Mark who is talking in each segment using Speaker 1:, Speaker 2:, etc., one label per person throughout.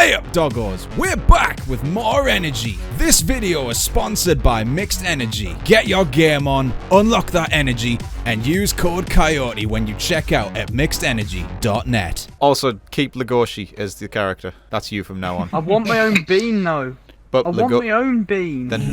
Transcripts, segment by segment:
Speaker 1: Hey up, doggos! We're back with more energy. This video is sponsored by Mixed Energy. Get your game on, unlock that energy, and use code Coyote when you check out at mixedenergy.net.
Speaker 2: Also, keep Legoshi as the character. That's you from now on.
Speaker 3: I want my own bean, though.
Speaker 2: But
Speaker 3: I want my own bean.
Speaker 2: Then
Speaker 3: I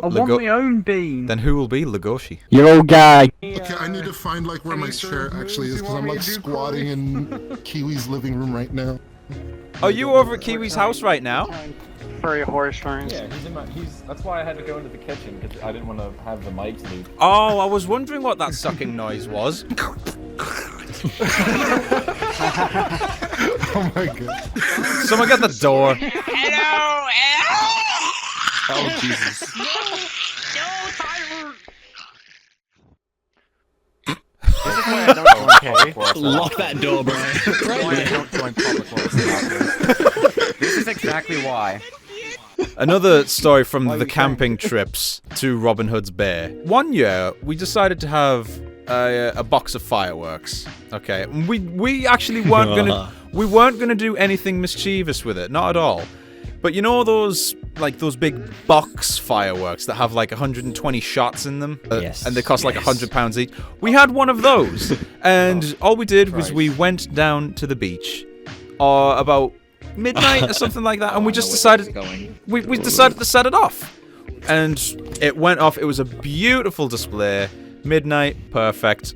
Speaker 3: want my own bean.
Speaker 2: Then who will be Legoshi?
Speaker 4: Your old guy.
Speaker 5: Okay, I need to find like where my chair actually is because I'm like squatting in Kiwi's living room right now.
Speaker 2: Are you over at Kiwi's house right now?
Speaker 6: For your horse farms.
Speaker 7: Yeah, that's why I had to go into the kitchen, because I didn't want to have the mics leak.
Speaker 2: Oh, I was wondering what that sucking noise was.
Speaker 5: Oh my god.
Speaker 2: Someone get the door.
Speaker 6: Hello!
Speaker 2: Oh, Jesus.
Speaker 4: Lock that door, bro.
Speaker 7: Don't join public works. This is exactly why.
Speaker 2: Another story from the camping trips to Robin Hood's Bear. One year, we decided to have a box of fireworks. Okay, we actually weren't gonna do anything mischievous with it, not at all. But you know those big box fireworks that have like 120 shots in them?
Speaker 4: Yes.
Speaker 2: And they cost like £100 each? We had one of those. And all we did was we went down to the beach about midnight or something like that, and we just decided we decided to set it off. And it went off. It was a beautiful display. Midnight, perfect.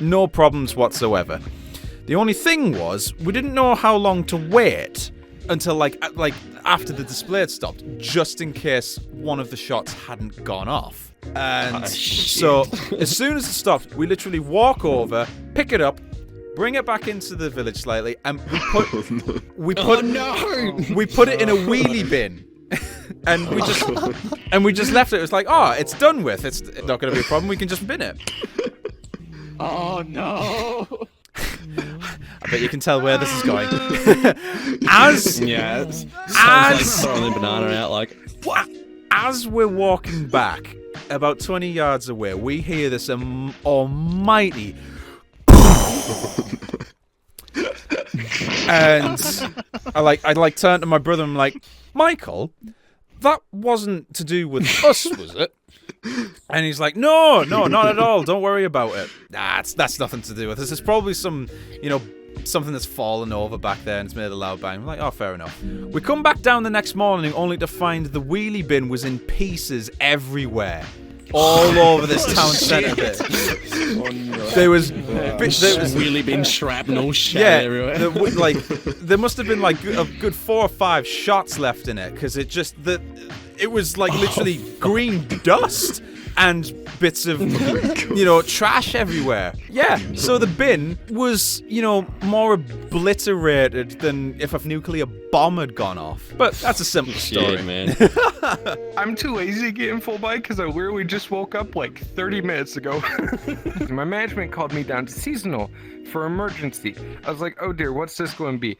Speaker 2: No problems whatsoever. The only thing was, we didn't know how long to wait until like after the display had stopped, just in case one of the shots hadn't gone off. And so as soon as it stopped, we literally walk over, pick it up, bring it back into the village slightly, and we put it in a wheelie bin. And we just left it. It was like, oh, it's done with. It's not going to be a problem. We can just bin it.
Speaker 4: Oh no.
Speaker 2: I bet you can tell where this is going.
Speaker 4: Sounds like throwing the banana out like.
Speaker 2: As we're walking back, about 20 yards away, we hear this almighty. And I turn to my brother and I'm like, Michael, that wasn't to do with us, was it? And he's like, no, not at all. Don't worry about it. Nah, that's nothing to do with this. It's probably some, something that's fallen over back there and it's made a loud bang. I'm like, oh, fair enough. We come back down the next morning only to find the wheelie bin was in pieces everywhere. All over this town centre bit. There was
Speaker 4: wheelie bin shrapnel shit everywhere.
Speaker 2: There must have been like a good 4 or 5 shots left in it, because it was like literally green dust and bits of trash everywhere. Yeah, so the bin was more obliterated than if a nuclear bomb had gone off. But that's a simple story,
Speaker 4: man.
Speaker 6: I'm too lazy to get in full bike because I literally just woke up like 30 minutes ago. My management called me down to seasonal for emergency. I was like, oh dear, what's this going to be?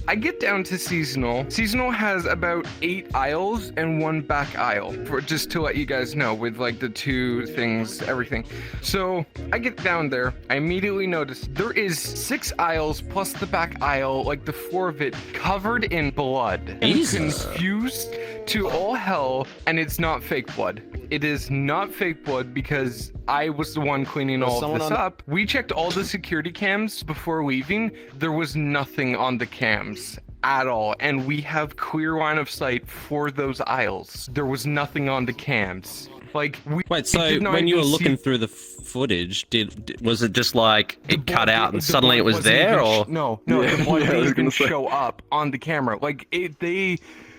Speaker 6: I get down to seasonal. Seasonal has about 8 aisles and 1 back aisle, just to let you guys know, with like the 2 things, everything. So I get down there. I immediately notice there is 6 aisles plus the back aisle, like the floor of it, covered in blood.
Speaker 4: Jesus.
Speaker 6: Confused to all hell, and it's not fake blood. It is not fake blood because I was the one cleaning all of this up. We checked all the security cams before leaving. There was nothing on the cams at all, and we have clear line of sight for those aisles. There was nothing on the cams. Like,
Speaker 4: Wait, so when you were looking through the footage, was it just like it cut out and suddenly it was there, or
Speaker 6: no, the blood didn't even show up on the camera. Like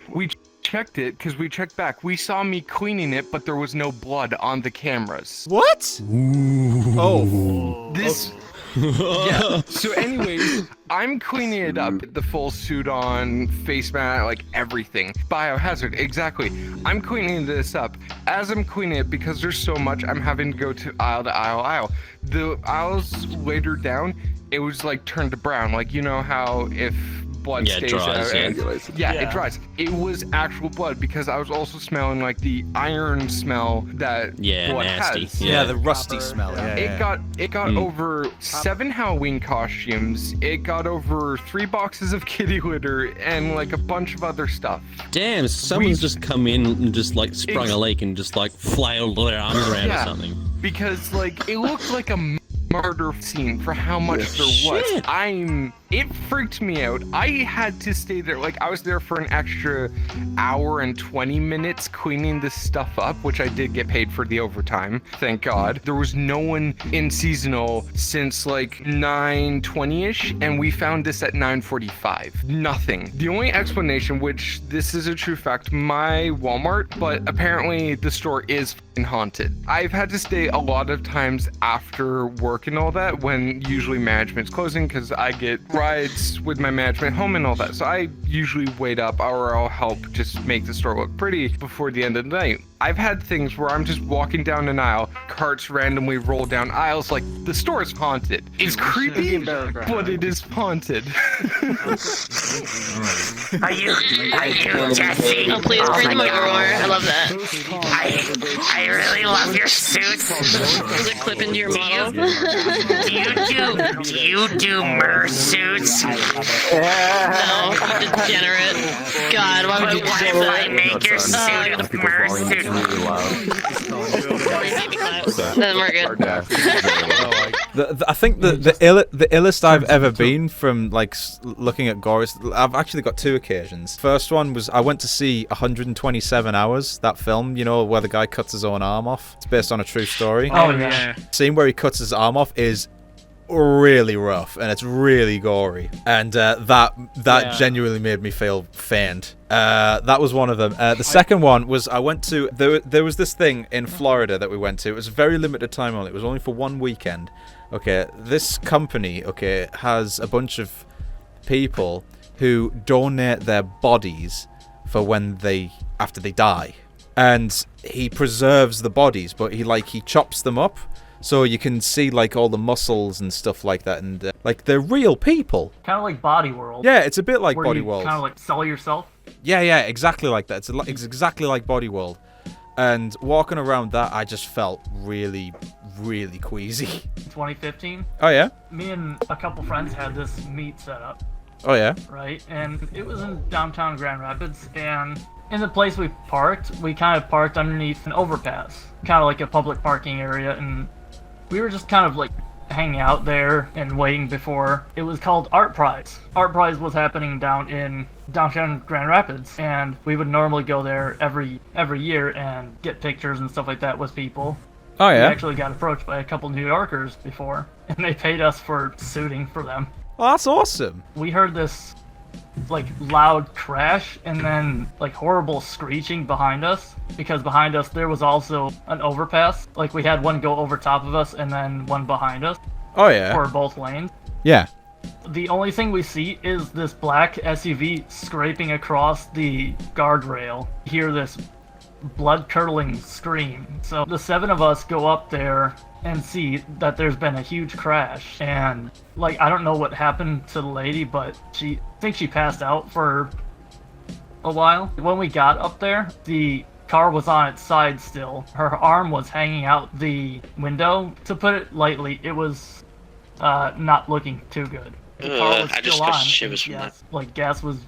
Speaker 6: we checked it because we checked back. We saw me cleaning it, but there was no blood on the cameras.
Speaker 2: What? Ooh. Oh.
Speaker 6: This Yeah. So anyways, I'm cleaning it up, the full suit on, face mask, like everything. Biohazard, exactly. I'm cleaning this up. As I'm cleaning it, because there's so much, I'm having to go to aisle. The aisles later down, it was like turned to brown. Like, you know how if blood stays
Speaker 4: dries,
Speaker 6: out. Yeah, it dries. It was actual blood because I was also smelling like the iron smell that blood
Speaker 4: nasty.
Speaker 6: has.
Speaker 2: Yeah, the rusty smell.
Speaker 6: It got over 7 Halloween costumes. It got over 3 boxes of kitty litter and like a bunch of other stuff.
Speaker 4: Damn, someone's just come in and just like sprung a leak and just like flailed their arms around or something.
Speaker 6: Because like it looked like a murder scene for how much there was. It freaked me out. I had to stay there. Like, I was there for an extra hour and 20 minutes cleaning this stuff up, which I did get paid for the overtime. Thank God. There was no one in seasonal since like 9:20-ish, and we found this at 9:45. Nothing. The only explanation, which this is a true fact, my Walmart, but apparently the store is haunted. I've had to stay a lot of times after work and all that, when usually management's closing, because I get rides with my management home and all that. So I usually wait up, or I'll help just make the store look pretty before the end of the night. I've had things where I'm just walking down an aisle, carts randomly roll down aisles, like the store is haunted. It's creepy, but it is haunted.
Speaker 8: Are you Jesse?
Speaker 9: Oh, please bring them over more. I love that.
Speaker 8: I really love your suits.
Speaker 9: Does it clip into your model?
Speaker 8: Do you do mer suits?
Speaker 9: No, degenerate. God, why would you do
Speaker 8: What if I make your suit a mer suit?
Speaker 9: Then we're good.
Speaker 2: I think the illest I've ever been from like looking at gore is, I've actually got 2 occasions. First one was I went to see 127 Hours, that film, you know, where the guy cuts his own arm off. It's based on a true story.
Speaker 3: Oh yeah.
Speaker 2: Scene where he cuts his arm off is really rough and it's really gory, and that genuinely made me feel faint. That was one of them. The second one was I went to there was this thing in Florida that we went to. It was a very limited time only. It was only for one weekend. Okay, this company has a bunch of people who donate their bodies for when after they die, and he preserves the bodies, but he chops them up. So you can see like all the muscles and stuff like that, and like they're real people.
Speaker 3: Kind of like Body World.
Speaker 2: Yeah, it's a bit like
Speaker 3: where
Speaker 2: Body
Speaker 3: you
Speaker 2: World.
Speaker 3: kind of like sell yourself.
Speaker 2: Yeah, exactly like that. It's exactly like Body World. And walking around that, I just felt really, really queasy.
Speaker 3: 2015.
Speaker 2: Oh yeah.
Speaker 3: Me and a couple friends had this meet set up.
Speaker 2: Oh yeah.
Speaker 3: Right, and it was in downtown Grand Rapids, and in the place we kind of parked underneath an overpass, kind of like a public parking area, and we were just kind of like hanging out there and waiting before it was called Art Prize. Art Prize was happening down in downtown Grand Rapids, and we would normally go there every year and get pictures and stuff like that with people.
Speaker 2: Oh yeah.
Speaker 3: We actually got approached by a couple New Yorkers before, and they paid us for suiting for them.
Speaker 2: Oh, that's awesome.
Speaker 3: We heard this like loud crash and then like horrible screeching behind us, because behind us there was also an overpass. Like we had one go over top of us and then one behind us.
Speaker 2: Oh yeah.
Speaker 3: For both lanes.
Speaker 2: Yeah.
Speaker 3: The only thing we see is this black SUV scraping across the guardrail. You hear this blood-curdling scream. So the 7 of us go up there and see that there's been a huge crash, and like I don't know what happened to the lady, but I think she passed out for a while. When we got up there, the car was on its side still. Her arm was hanging out the window. To put it lightly, it was not looking too good. The car was
Speaker 10: I
Speaker 3: still
Speaker 10: just got
Speaker 3: on.
Speaker 10: shivers from that.
Speaker 3: Like gas was,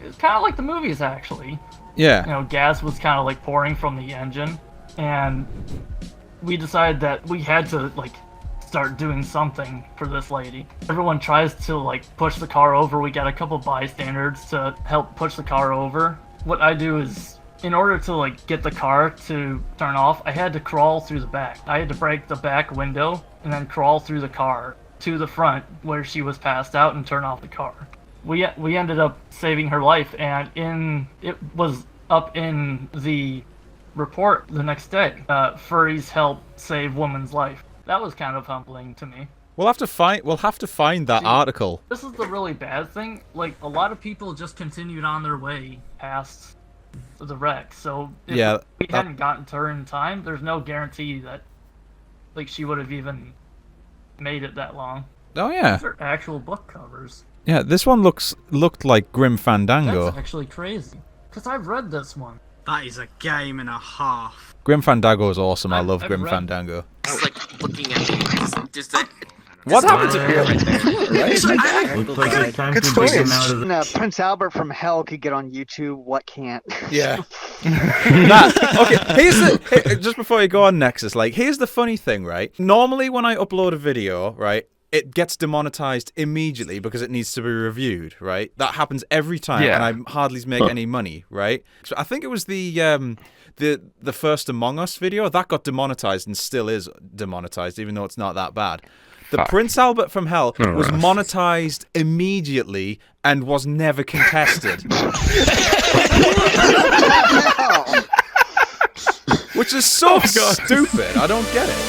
Speaker 3: it's kind of like the movies actually.
Speaker 2: Yeah.
Speaker 3: You know, gas was kind of like pouring from the engine, and we decided that we had to like start doing something for this lady. Everyone tries to like push the car over. We got a couple bystanders to help push the car over. What I do is, in order to like get the car to turn off, I had to crawl through the back. I had to break the back window and then crawl through the car to the front where she was passed out and turn off the car. We ended up saving her life, and it was up in the report the next day. Furries help save woman's life. That was kind of humbling to me.
Speaker 2: We'll have to find that article.
Speaker 3: This is the really bad thing. Like, a lot of people just continued on their way past the wreck. So if we hadn't gotten to her in time, there's no guarantee that like she would have even made it that long.
Speaker 2: Oh yeah.
Speaker 3: These are actual book covers.
Speaker 2: Yeah, this one looked like Grim Fandango.
Speaker 3: That's actually crazy. Because I've read this one.
Speaker 10: That is a game and a half.
Speaker 2: Grim Fandango is awesome. I love Grim Fandango.
Speaker 9: It's like looking at me. Just
Speaker 2: what happened to
Speaker 11: Good story. Prince Albert from Hell could get on YouTube. What can't?
Speaker 2: Yeah. Okay. Just before you go on, Nexus, like, here's the funny thing, right? Normally, when I upload a video, right, it gets demonetized immediately because it needs to be reviewed, right? That happens every time, and I hardly make any money, right? So I think it was the first Among Us video that got demonetized and still is demonetized, even though it's not that bad. The Prince Albert from Hell was monetized immediately and was never contested. Which is so stupid. I don't get it.